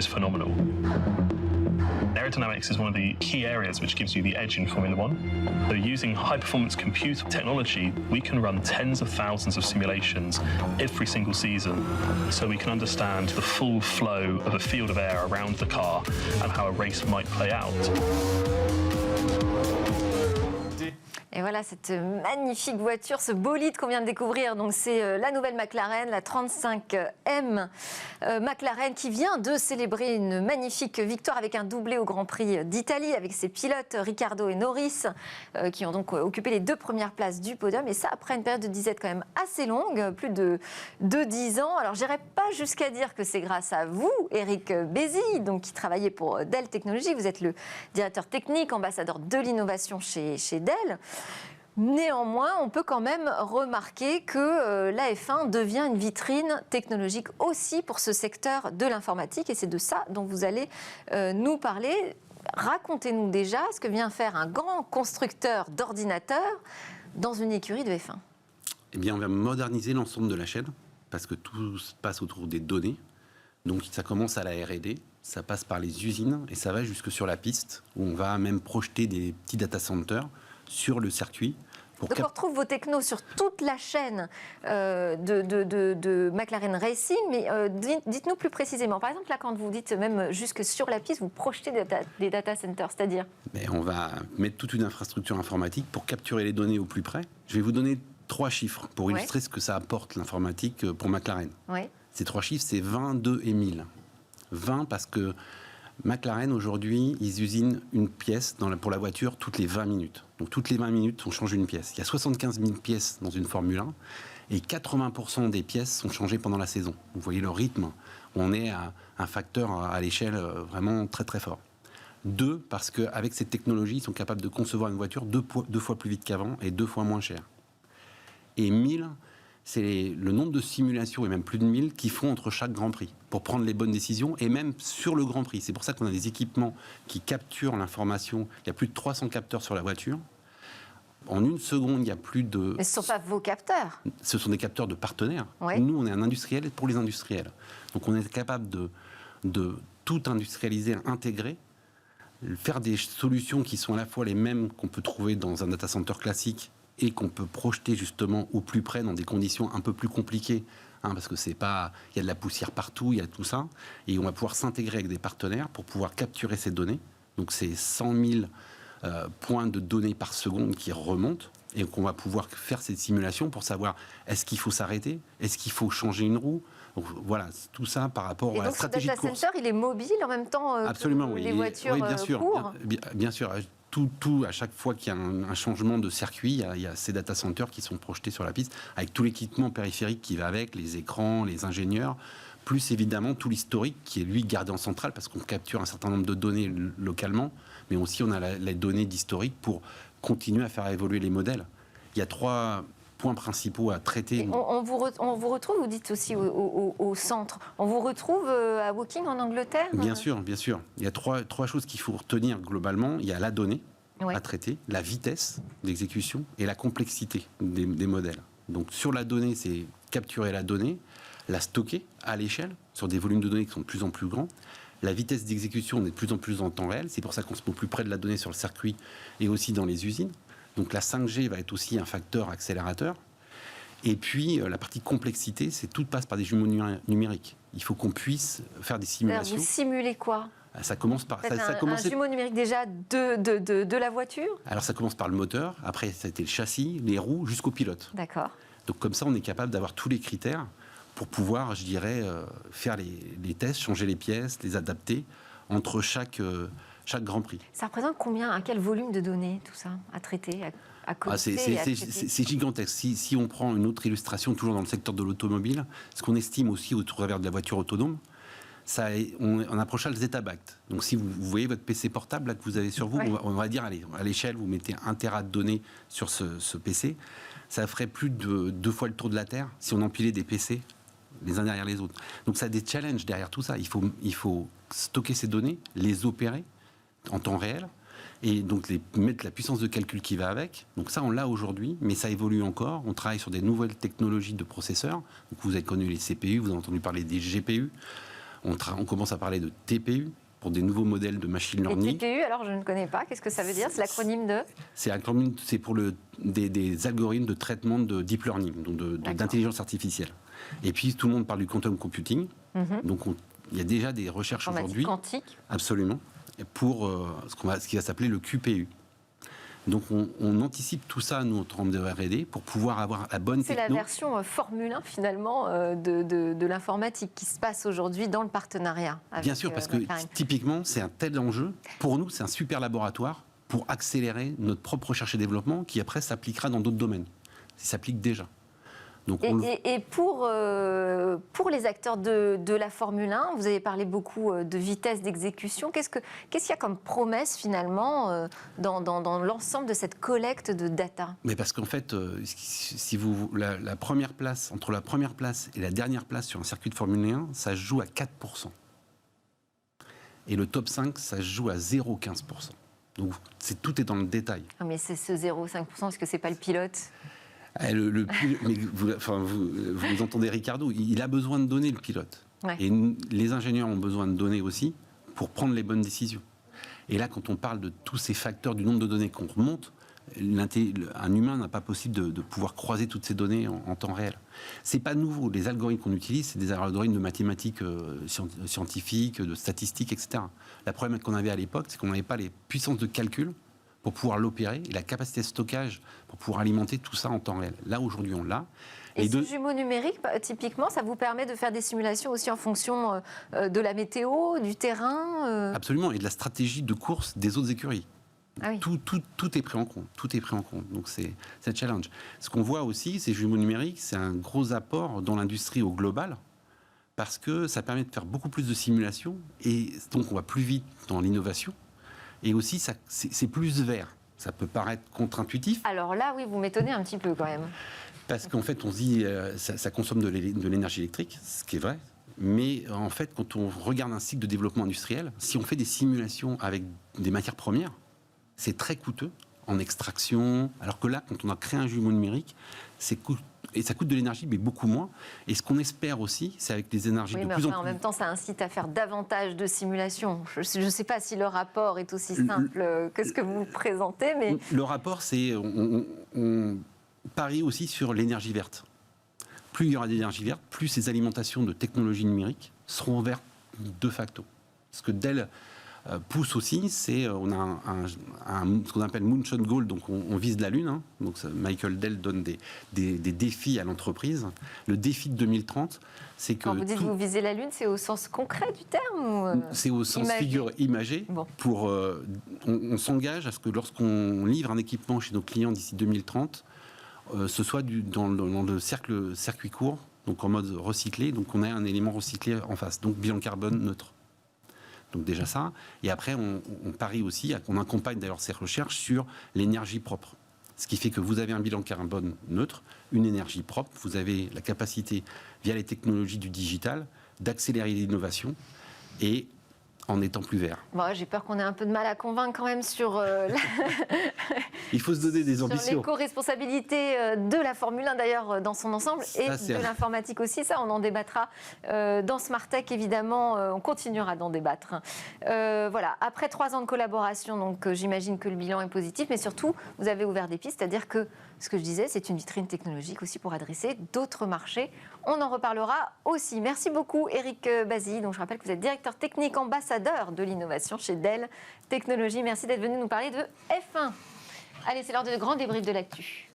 phenomenal. Aerodynamics is one of the key areas which gives you the edge in Formula One. So using high-performance compute technology, we can run tens of thousands of simulations every single season, so we can understand the full flow of a field of air around the car and how a race might play out. Et voilà cette magnifique voiture, ce bolide qu'on vient de découvrir. Donc c'est la nouvelle McLaren, la 35M McLaren, qui vient de célébrer une magnifique victoire avec un doublé au Grand Prix d'Italie avec ses pilotes Ricciardo et Norris qui ont donc occupé les 2 premières places du podium. Et ça après une période de disette quand même assez longue, plus de 10 ans. Alors j'irai pas jusqu'à dire que c'est grâce à vous, Eric Bézi, donc qui travaillait pour Dell Technologies. Vous êtes le directeur technique, ambassadeur de l'innovation chez Dell. Néanmoins, on peut quand même remarquer que la F1 devient une vitrine technologique aussi pour ce secteur de l'informatique et c'est de ça dont vous allez nous parler. Racontez-nous déjà ce que vient faire un grand constructeur d'ordinateurs dans une écurie de F1. Eh bien, on va moderniser l'ensemble de la chaîne parce que tout se passe autour des données. Donc ça commence à la R&D, ça passe par les usines et ça va jusque sur la piste où on va même projeter des petits data centers sur le circuit. Donc on retrouve vos technos sur toute la chaîne de McLaren Racing, mais dites-nous plus précisément. Par exemple, là, quand vous dites même jusque sur la piste, vous projetez des data centers, c'est-à-dire ? On va mettre toute une infrastructure informatique pour capturer les données au plus près. Je vais vous donner 3 chiffres pour illustrer ce que ça apporte l'informatique pour McLaren. Ouais. Ces 3 chiffres, c'est 20, 2 et 1000. 20 parce que McLaren, aujourd'hui, ils usinent une pièce pour la voiture toutes les 20 minutes. Donc, toutes les 20 minutes, on change une pièce. Il y a 75 000 pièces dans une Formule 1 et 80% des pièces sont changées pendant la saison. Vous voyez le rythme. On est à un facteur à l'échelle vraiment très, très fort. 2, parce qu'avec cette technologie, ils sont capables de concevoir une voiture 2 fois plus vite qu'avant et 2 fois moins chère. Et 1000, c'est le nombre de simulations, et même plus de 1000, qu'ils font entre chaque Grand Prix, pour prendre les bonnes décisions, et même sur le Grand Prix. C'est pour ça qu'on a des équipements qui capturent l'information. Il y a plus de 300 capteurs sur la voiture. En une seconde, il y a plus de... Mais ce ne sont pas vos capteurs. Ce sont des capteurs de partenaires. Ouais. Nous, on est un industriel pour les industriels. Donc on est capable de tout industrialiser, intégrer, faire des solutions qui sont à la fois les mêmes qu'on peut trouver dans un data center classique, et qu'on peut projeter justement au plus près dans des conditions un peu plus compliquées, parce que c'est pas, il y a de la poussière partout, il y a tout ça, et on va pouvoir s'intégrer avec des partenaires pour pouvoir capturer ces données. Donc c'est 100 000 points de données par seconde qui remontent, et qu'on va pouvoir faire ces simulations pour savoir est-ce qu'il faut s'arrêter, est-ce qu'il faut changer une roue. Donc voilà, tout ça par rapport à la stratégie de course. Et donc ce data center, il est mobile en même temps Absolument, que oui. les voitures bien sûr, courent. Bien sûr. Tout, à chaque fois qu'il y a un changement de circuit, il y a ces data centers qui sont projetés sur la piste, avec tout l'équipement périphérique qui va avec, les écrans, les ingénieurs, plus évidemment tout l'historique qui est lui gardé en centrale, parce qu'on capture un certain nombre de données localement, mais aussi on a les données d'historique pour continuer à faire évoluer les modèles. Il y a 3 points principaux à traiter. On vous retrouve, vous dites aussi au centre, on vous retrouve à Woking en Angleterre ? Bien sûr. Il y a trois choses qu'il faut retenir globalement. Il y a la donnée à traiter, la vitesse d'exécution et la complexité des modèles. Donc sur la donnée, c'est capturer la donnée, la stocker à l'échelle, sur des volumes de données qui sont de plus en plus grands. La vitesse d'exécution, on est de plus en plus en temps réel. C'est pour ça qu'on se met au plus près de la donnée sur le circuit et aussi dans les usines. Donc la 5G va être aussi un facteur accélérateur. Et puis la partie complexité, c'est tout passe par des jumeaux numériques. Il faut qu'on puisse faire des simulations. Vous simulez quoi ? Ça commence par un jumeau numérique déjà de la voiture ? Alors ça commence par le moteur, après ça a été le châssis, les roues, jusqu'au pilote. D'accord. Donc comme ça, on est capable d'avoir tous les critères pour pouvoir, je dirais, faire les tests, changer les pièces, les adapter entre chaque Grand Prix. Ça représente combien, à quel volume de données, tout ça, à traiter, à collecter, c'est gigantesque. Si on prend une autre illustration, toujours dans le secteur de l'automobile, ce qu'on estime aussi au travers de la voiture autonome, on approche le zettabyte. Donc si vous voyez votre PC portable là, que vous avez sur vous, on va dire, allez, à l'échelle, vous mettez 1 Tera de données sur ce PC, ça ferait plus de 2 fois le tour de la Terre si on empilait des PC les uns derrière les autres. Donc ça a des challenges derrière tout ça. Il faut stocker ces données, les opérer en temps réel, et donc mettre la puissance de calcul qui va avec. Donc ça, on l'a aujourd'hui, mais ça évolue encore. On travaille sur des nouvelles technologies de processeurs. Donc vous avez connu les CPU, vous avez entendu parler des GPU. On commence à parler de TPU pour des nouveaux modèles de machine learning. Et TPU, alors je ne connais pas. Qu'est-ce que ça veut dire? C'est l'acronyme de? C'est pour des algorithmes de traitement de deep learning, donc d'intelligence artificielle. Et puis tout le monde parle du quantum computing. Donc il y a déjà des recherches aujourd'hui. Quantique. Absolument. Pour ce qui va s'appeler le QPU. Donc on anticipe tout ça, nous, en termes de R&D, pour pouvoir avoir la bonne techno. C'est la version Formule 1, finalement, de l'informatique qui se passe aujourd'hui dans le partenariat. Bien sûr, parce que typiquement, c'est un tel enjeu. Pour nous, c'est un super laboratoire pour accélérer notre propre recherche et développement qui, après, s'appliquera dans d'autres domaines. Ça s'applique déjà. Donc et pour les acteurs de la Formule 1, vous avez parlé beaucoup de vitesse d'exécution. Qu'est-ce qu'il y a comme promesse finalement dans l'ensemble de cette collecte de data? Mais parce qu'en fait, si la première place, entre la première place et la dernière place sur un circuit de Formule 1, ça se joue à 4%. Et le top 5, ça se joue à 0,15%. Donc tout est dans le détail. Ah, mais c'est ce 0,5% parce que c'est pas le pilote. Mais vous entendez Ricardo, il a besoin de données, le pilote. Ouais. Et les ingénieurs ont besoin de données aussi pour prendre les bonnes décisions. Et là, quand on parle de tous ces facteurs, du nombre de données qu'on remonte, un humain n'a pas possible de pouvoir croiser toutes ces données en temps réel. C'est pas nouveau. Les algorithmes qu'on utilise, c'est des algorithmes de mathématiques scientifiques, de statistiques, etc. Le problème qu'on avait à l'époque, c'est qu'on n'avait pas les puissances de calcul pour pouvoir l'opérer et la capacité de stockage pour pouvoir alimenter tout ça en temps réel. Là, aujourd'hui, on l'a. Et ce jumeau numérique, typiquement, ça vous permet de faire des simulations aussi en fonction de la météo, du terrain Absolument, et de la stratégie de course des autres écuries. Ah oui. Tout est pris en compte. Tout est pris en compte. Donc, c'est un challenge. Ce qu'on voit aussi, ces jumeaux numériques, c'est un gros apport dans l'industrie au global, parce que ça permet de faire beaucoup plus de simulations, et donc on va plus vite dans l'innovation. Et aussi, c'est plus vert. Ça peut paraître contre-intuitif. Alors là, oui, vous m'étonnez un petit peu quand même. Parce qu'en fait, on se dit ça consomme de l'énergie électrique, ce qui est vrai. Mais en fait, quand on regarde un cycle de développement industriel, si on fait des simulations avec des matières premières, c'est très coûteux en extraction. Alors que là, quand on a créé un jumeau numérique, et ça coûte de l'énergie, mais beaucoup moins. Et ce qu'on espère aussi, c'est avec des énergies de plus en plus... En même temps, ça incite à faire davantage de simulations. Je ne sais pas si le rapport est aussi simple que ce que vous présentez, mais... Le rapport, c'est... On parie aussi sur l'énergie verte. Plus il y aura d'énergie verte, plus ces alimentations de technologies numériques seront vertes de facto. Ce que Dell pousse aussi, c'est on a ce qu'on appelle Moonshot Goal, donc on vise la Lune. Hein. Donc Michael Dell donne des défis à l'entreprise. Le défi de 2030, c'est que... Quand vous dites que vous visez la Lune, c'est au sens concret du terme ou c'est au sens figure imagé. Bon. On s'engage à ce que lorsqu'on livre un équipement chez nos clients d'ici 2030, ce soit dans le circuit court, donc en mode recyclé, donc on a un élément recyclé en face, donc bilan carbone neutre. Donc déjà ça, et après on parie aussi, on accompagne d'ailleurs ces recherches sur l'énergie propre. Ce qui fait que vous avez un bilan carbone neutre, une énergie propre, vous avez la capacité, via les technologies du digital, d'accélérer l'innovation et en étant plus vert. Bon, j'ai peur qu'on ait un peu de mal à convaincre quand même sur il faut se donner des ambitions. Sur l'éco-responsabilité de la Formule 1 d'ailleurs dans son ensemble et de l'informatique aussi. Ça, on en débattra dans Smart Tech évidemment. On continuera d'en débattre. Voilà. Après 3 ans de collaboration, donc j'imagine que le bilan est positif, mais surtout vous avez ouvert des pistes, c'est-à-dire que ce que je disais, c'est une vitrine technologique aussi pour adresser d'autres marchés. On en reparlera aussi. Merci beaucoup, Eric Bazy. Donc, je rappelle que vous êtes directeur technique ambassadeur de l'innovation chez Dell Technologies. Merci d'être venu nous parler de F1. Allez, c'est l'heure de grand débrief de l'actu.